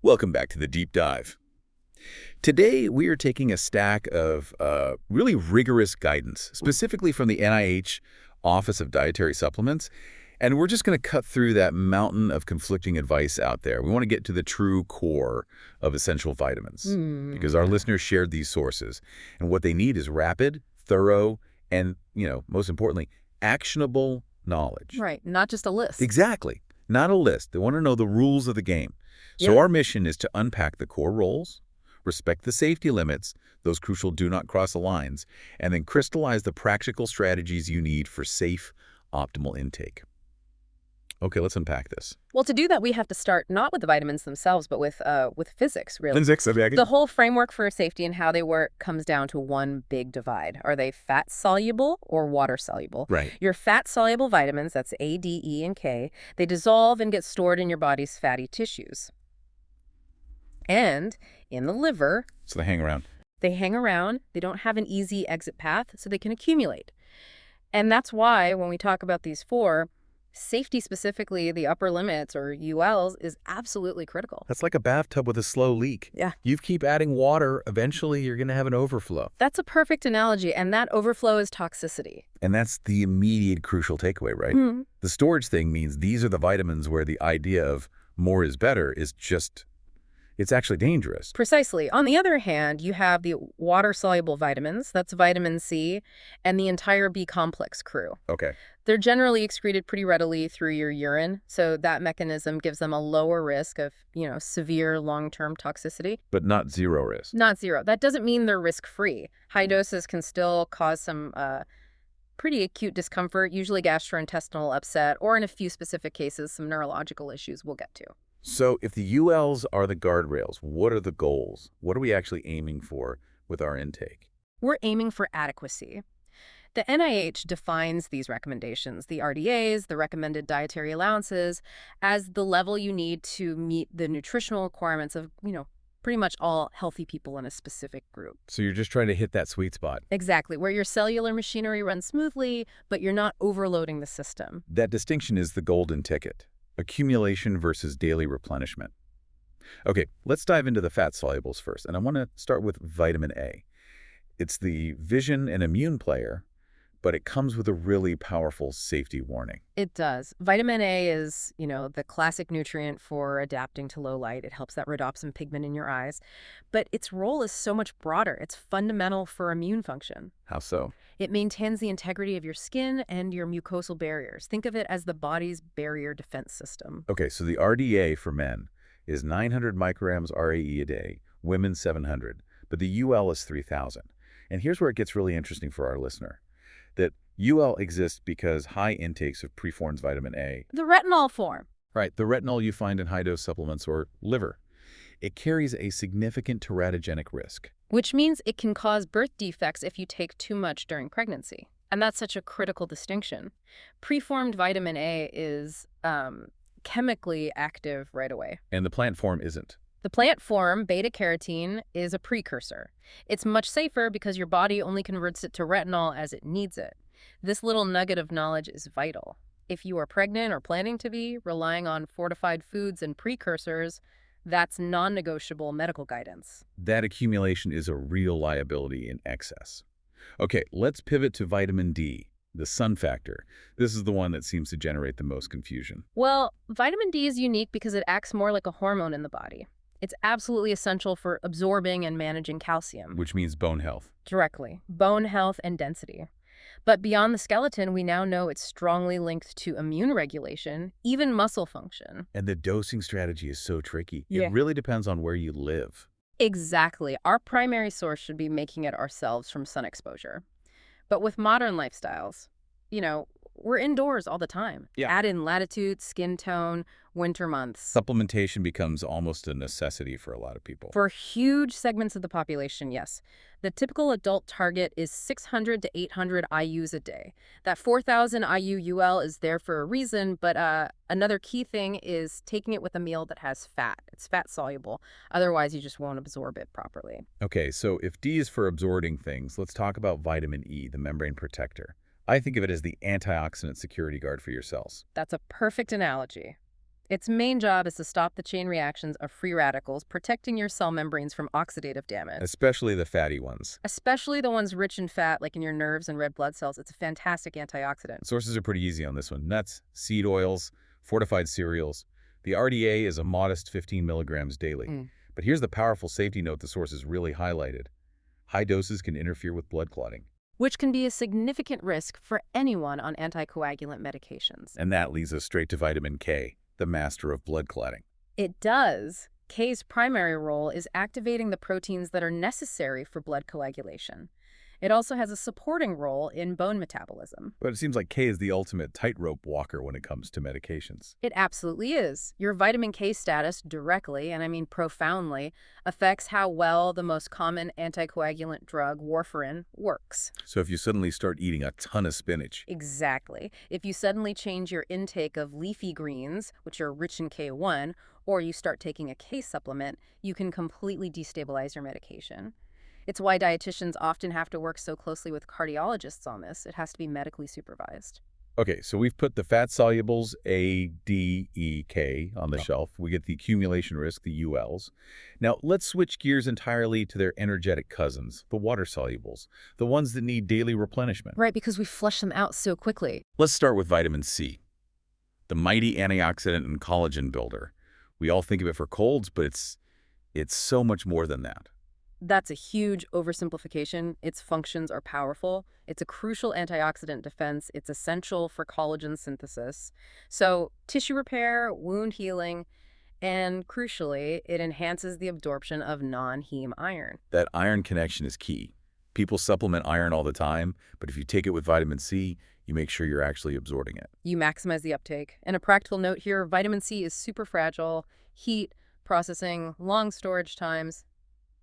Welcome back to the Deep Dive. Today, we are taking a stack of really rigorous guidance, specifically from the NIH Office of Dietary Supplements, and we're just going to cut through that mountain of conflicting advice out there. We want to get to the true core of essential vitamins, because our listeners shared these sources, and what they need is rapid, thorough, and, most importantly, actionable knowledge. Right, not just a list. Exactly. Not a list. They want to know the rules of the game. So our mission is to unpack the core roles, respect the safety limits, those crucial do not cross the lines, and then crystallize the practical strategies you need for safe, optimal intake. Okay, let's unpack this. Well, to do that, we have to start not with the vitamins themselves, but with physics, really. Physics, The whole framework for safety and how they work comes down to one big divide. Are they fat-soluble or water-soluble? Right. Your fat-soluble vitamins, that's A, D, E, and K, they dissolve and get stored in your body's fatty tissues. And in the liver, So they hang around. they don't have an easy exit path, so they can accumulate. And that's why when we talk about these four, safety specifically, the upper limits or ULs is absolutely critical. That's like a bathtub with a slow leak. Yeah. You keep adding water, eventually you're going to have an overflow. That's a perfect analogy, and that overflow is toxicity. And that's the immediate crucial takeaway, right? The storage thing means these are the vitamins where the idea of more is better is just, it's actually dangerous. Precisely. On the other hand, you have the water-soluble vitamins, that's vitamin C, and the entire B-complex crew. Okay. They're generally excreted pretty readily through your urine, so that mechanism gives them a lower risk of, severe long-term toxicity. But not zero risk. Not zero. That doesn't mean they're risk-free. High doses can still cause some pretty acute discomfort, usually gastrointestinal upset, or in a few specific cases, some neurological issues we'll get to. So if the ULs are the guardrails, what are the goals? What are we actually aiming for with our intake? We're aiming for adequacy. The NIH defines these recommendations, the RDAs, the recommended dietary allowances, as the level you need to meet the nutritional requirements of, pretty much all healthy people in a specific group. So you're just trying to hit that sweet spot. Exactly, where your cellular machinery runs smoothly, but you're not overloading the system. That distinction is the golden ticket. Accumulation versus daily replenishment. Okay, let's dive into the fat solubles first, and I want to start with vitamin A. It's the vision and immune player, but it comes with a really powerful safety warning. It does. Vitamin A is, the classic nutrient for adapting to low light. It helps that rhodopsin pigment in your eyes. But its role is so much broader. It's fundamental for immune function. How so? It maintains the integrity of your skin and your mucosal barriers. Think of it as the body's barrier defense system. Okay, so the RDA for men is 900 micrograms RAE a day, women 700, but the UL is 3,000. And here's where it gets really interesting for our listener, that UL exists because high intakes of preformed vitamin A. The retinol form. Right, the retinol you find in high-dose supplements or liver. It carries a significant teratogenic risk. Which means it can cause birth defects if you take too much during pregnancy. And that's such a critical distinction. Preformed vitamin A is chemically active right away. And the plant form isn't. The plant form, beta-carotene, is a precursor. It's much safer because your body only converts it to retinol as it needs it. This little nugget of knowledge is vital. If you are pregnant or planning to be, relying on fortified foods and precursors, that's non-negotiable medical guidance. That accumulation is a real liability in excess. Okay, let's pivot to vitamin D, the sun factor. This is the one that seems to generate the most confusion. Well, vitamin D is unique because it acts more like a hormone in the body. It's absolutely essential for absorbing and managing calcium. Which means bone health. Directly. Bone health and density. But beyond the skeleton, we now know it's strongly linked to immune regulation, even muscle function. And the dosing strategy is so tricky. Yeah. It really depends on where you live. Exactly. Our primary source should be making it ourselves from sun exposure. But with modern lifestyles, we're indoors all the time. Yeah. Add in latitude, skin tone, winter months. Supplementation becomes almost a necessity for a lot of people. For huge segments of the population, yes. The typical adult target is 600 to 800 IUs a day. That 4,000 IU UL is there for a reason, but another key thing is taking it with a meal that has fat. It's fat-soluble. Otherwise, you just won't absorb it properly. Okay, so if D is for absorbing things, let's talk about vitamin E, the membrane protector. I think of it as the antioxidant security guard for your cells. That's a perfect analogy. Its main job is to stop the chain reactions of free radicals, protecting your cell membranes from oxidative damage. Especially the fatty ones. Especially the ones rich in fat, like in your nerves and red blood cells. It's a fantastic antioxidant. Sources are pretty easy on this one. Nuts, seed oils, fortified cereals. The RDA is a modest 15 milligrams daily. But here's the powerful safety note the sources really highlighted. High doses can interfere with blood clotting. Which can be a significant risk for anyone on anticoagulant medications. And that leads us straight to vitamin K, the master of blood clotting. It does. K's primary role is activating the proteins that are necessary for blood coagulation. It also has a supporting role in bone metabolism. But it seems like K is the ultimate tightrope walker when it comes to medications. It absolutely is. Your vitamin K status directly, and I mean profoundly, affects how well the most common anticoagulant drug, warfarin, works. So if you suddenly start eating a ton of spinach. Exactly. If you suddenly change your intake of leafy greens, which are rich in K1, or you start taking a K supplement, you can completely destabilize your medication. It's why dietitians often have to work so closely with cardiologists on this. It has to be medically supervised. Okay, so we've put the fat solubles A, D, E, K on the shelf. We get the accumulation risk, the ULs. Now, let's switch gears entirely to their energetic cousins, the water solubles, the ones that need daily replenishment. Right, because we flush them out so quickly. Let's start with vitamin C, the mighty antioxidant and collagen builder. We all think of it for colds, but it's so much more than that. That's a huge oversimplification. Its functions are powerful. It's a crucial antioxidant defense. It's essential for collagen synthesis. So tissue repair, wound healing, and crucially, it enhances the absorption of non-heme iron. That iron connection is key. People supplement iron all the time, but if you take it with vitamin C, you make sure you're actually absorbing it. You maximize the uptake. And a practical note here, vitamin C is super fragile. Heat, processing, long storage times,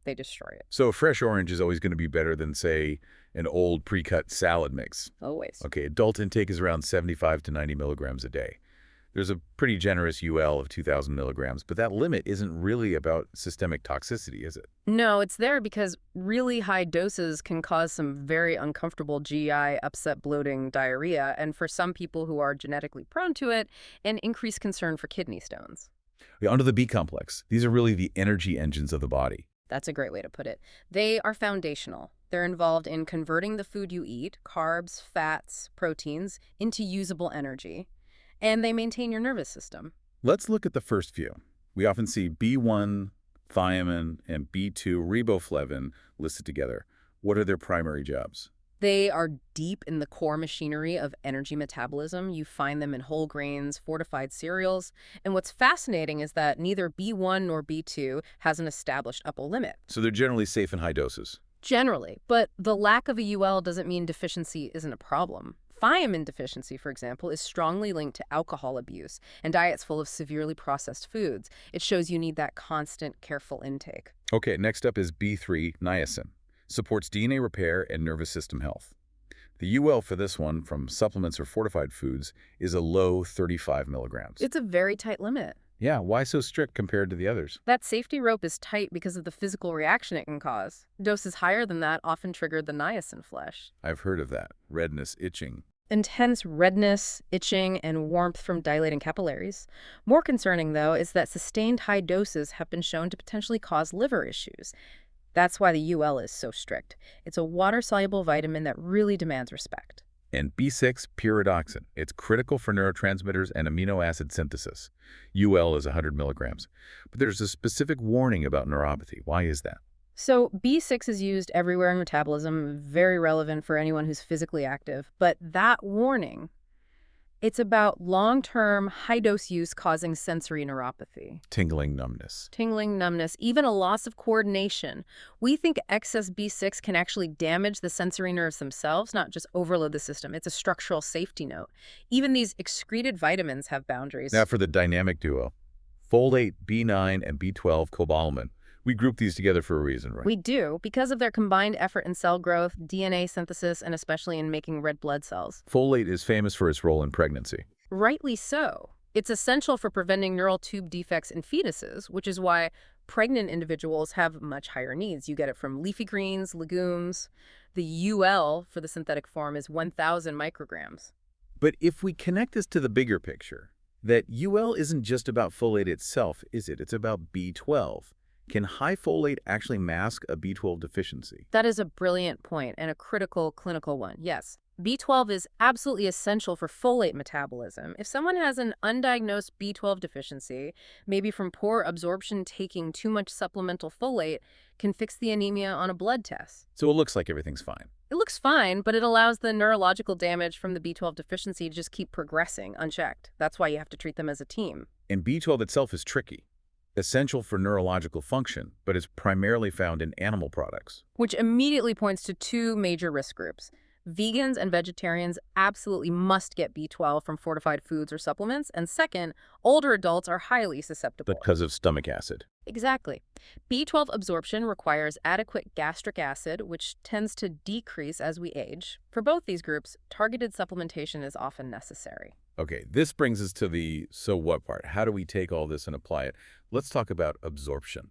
they destroy it. So a fresh orange is always going to be better than, say, an old pre-cut salad mix. Always. Okay, adult intake is around 75 to 90 milligrams a day. There's a pretty generous UL of 2,000 milligrams, but that limit isn't really about systemic toxicity, is it? No, it's there because really high doses can cause some very uncomfortable GI, upset, bloating, diarrhea, and for some people who are genetically prone to it, an increased concern for kidney stones. Onto the B complex. These are really the energy engines of the body. That's a great way to put it. They are foundational. They're involved in converting the food you eat, carbs, fats, proteins, into usable energy. And they maintain your nervous system. Let's look at the first few. We often see B1, thiamine, and B2, riboflavin listed together. What are their primary jobs? They are deep in the core machinery of energy metabolism. You find them in whole grains, fortified cereals. And what's fascinating is that neither B1 nor B2 has an established upper limit. So they're generally safe in high doses. Generally. But the lack of a UL doesn't mean deficiency isn't a problem. Thiamine deficiency, for example, is strongly linked to alcohol abuse and diets full of severely processed foods. It shows you need that constant, careful intake. Okay, next up is B3, niacin. Supports DNA repair and nervous system health. The UL for this one from supplements or fortified foods is a low 35 milligrams. It's a very tight limit. Yeah, why so strict compared to the others? That safety rope is tight because of the physical reaction it can cause. Doses higher than that often trigger the niacin flush. I've heard of that. Redness, itching. Intense redness, itching, and warmth from dilating capillaries. More concerning, though, is that sustained high doses have been shown to potentially cause liver issues. That's why the UL is so strict. It's a water-soluble vitamin that really demands respect. And B6, pyridoxine. It's critical for neurotransmitters and amino acid synthesis. UL is 100 milligrams. But there's a specific warning about neuropathy. Why is that? So B6 is used everywhere in metabolism, very relevant for anyone who's physically active. But that warning, it's about long-term, high-dose use causing sensory neuropathy. Tingling, numbness. Tingling, numbness, even a loss of coordination. We think excess B6 can actually damage the sensory nerves themselves, not just overload the system. It's a structural safety note. Even these excreted vitamins have boundaries. Now for the dynamic duo. Folate, B9, and B12 cobalamin. We group these together for a reason, right? We do, because of their combined effort in cell growth, DNA synthesis, and especially in making red blood cells. Folate is famous for its role in pregnancy. Rightly so. It's essential for preventing neural tube defects in fetuses, which is why pregnant individuals have much higher needs. You get it from leafy greens, legumes. The UL for the synthetic form is 1,000 micrograms. But if we connect this to the bigger picture, That UL isn't just about folate itself, is it? It's about B12. Can high folate actually mask a B12 deficiency? That is a brilliant point and a critical clinical one. Yes. B12 is absolutely essential for folate metabolism. If someone has an undiagnosed B12 deficiency, maybe from poor absorption taking too much supplemental folate, can fix the anemia on a blood test. So it looks like everything's fine. It looks fine, but it allows the neurological damage from the B12 deficiency to just keep progressing unchecked. That's why you have to treat them as a team. And B12 itself is tricky. Essential for neurological function, but is primarily found in animal products. Which immediately points to two major risk groups. Vegans and vegetarians absolutely must get B12 from fortified foods or supplements. And second, older adults are highly susceptible. Because of stomach acid. Exactly. B12 absorption requires adequate gastric acid, which tends to decrease as we age. For both these groups, targeted supplementation is often necessary. Okay, this brings us to the so what part. How do we take all this and apply it? Let's talk about absorption.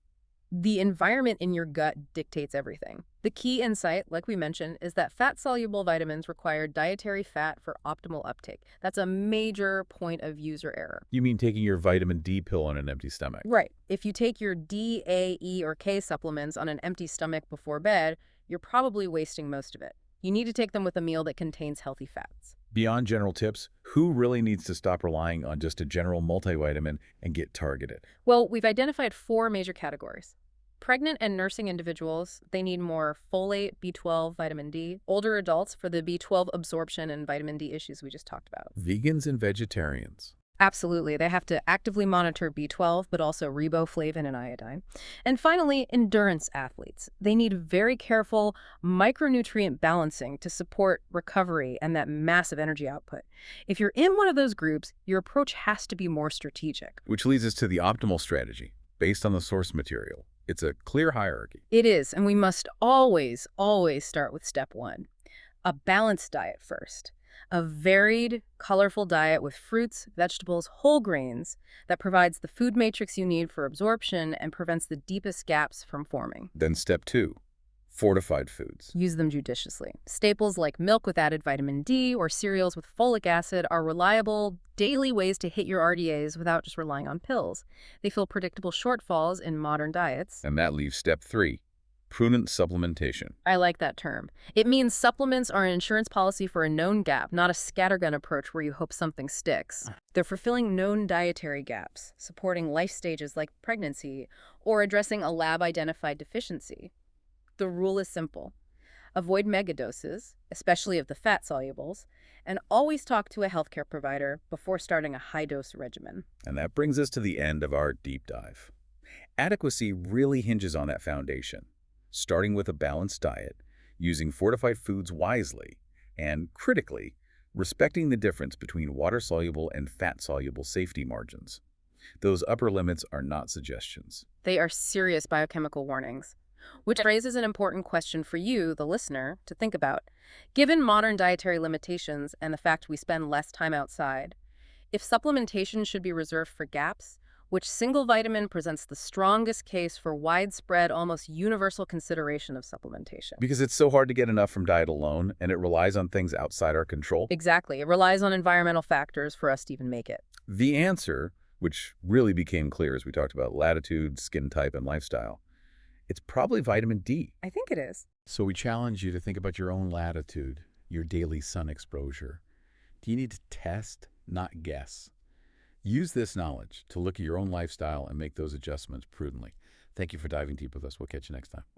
The environment in your gut dictates everything. The key insight, like we mentioned, is that fat-soluble vitamins require dietary fat for optimal uptake. That's a major point of user error. You mean taking your vitamin D pill on an empty stomach? Right. If you take your D, A, E, or K supplements on an empty stomach before bed, you're probably wasting most of it. You need to take them with a meal that contains healthy fats. Beyond general tips, who really needs to stop relying on just a general multivitamin and get targeted? Well, we've identified four major categories. Pregnant and nursing individuals, they need more folate, B12, vitamin D. Older adults for the B12 absorption and vitamin D issues we just talked about. Vegans and vegetarians. Absolutely. They have to actively monitor B12, but also riboflavin and iodine. And finally, endurance athletes. They need very careful micronutrient balancing to support recovery and that massive energy output. If you're in one of those groups, your approach has to be more strategic. Which leads us to the optimal strategy, based on the source material. It's a clear hierarchy. It is, and we must always, always start with step one. A balanced diet first. A varied, colorful diet with fruits, vegetables, whole grains that provides the food matrix you need for absorption and prevents the deepest gaps from forming. Then step two, fortified foods. Use them judiciously. Staples like milk with added vitamin D or cereals with folic acid are reliable, daily ways to hit your RDAs without just relying on pills. They fill predictable shortfalls in modern diets. And that leaves step three, prudent supplementation. I like that term. It means supplements are an insurance policy for a known gap, not a scattergun approach where you hope something sticks. They're fulfilling known dietary gaps, supporting life stages like pregnancy, or addressing a lab-identified deficiency. The rule is simple. Avoid megadoses, especially of the fat solubles, and always talk to a healthcare provider before starting a high-dose regimen. And that brings us to the end of our deep dive. Adequacy really hinges on that foundation, starting with a balanced diet, using fortified foods wisely, and critically, respecting the difference between water-soluble and fat-soluble safety margins. Those upper limits are not suggestions. They are serious biochemical warnings. Which raises an important question for you, the listener, to think about. Given modern dietary limitations and the fact we spend less time outside, if supplementation should be reserved for gaps, which single vitamin presents the strongest case for widespread, almost universal consideration of supplementation? Because it's so hard to get enough from diet alone, and it relies on things outside our control. Exactly. It relies on environmental factors for us to even make it. The answer, which really became clear as we talked about latitude, skin type, and lifestyle, it's probably vitamin D. I think it is. So we challenge you to think about your own latitude, your daily sun exposure. Do you need to test, not guess? Use this knowledge to look at your own lifestyle and make those adjustments prudently. Thank you for diving deep with us. We'll catch you next time.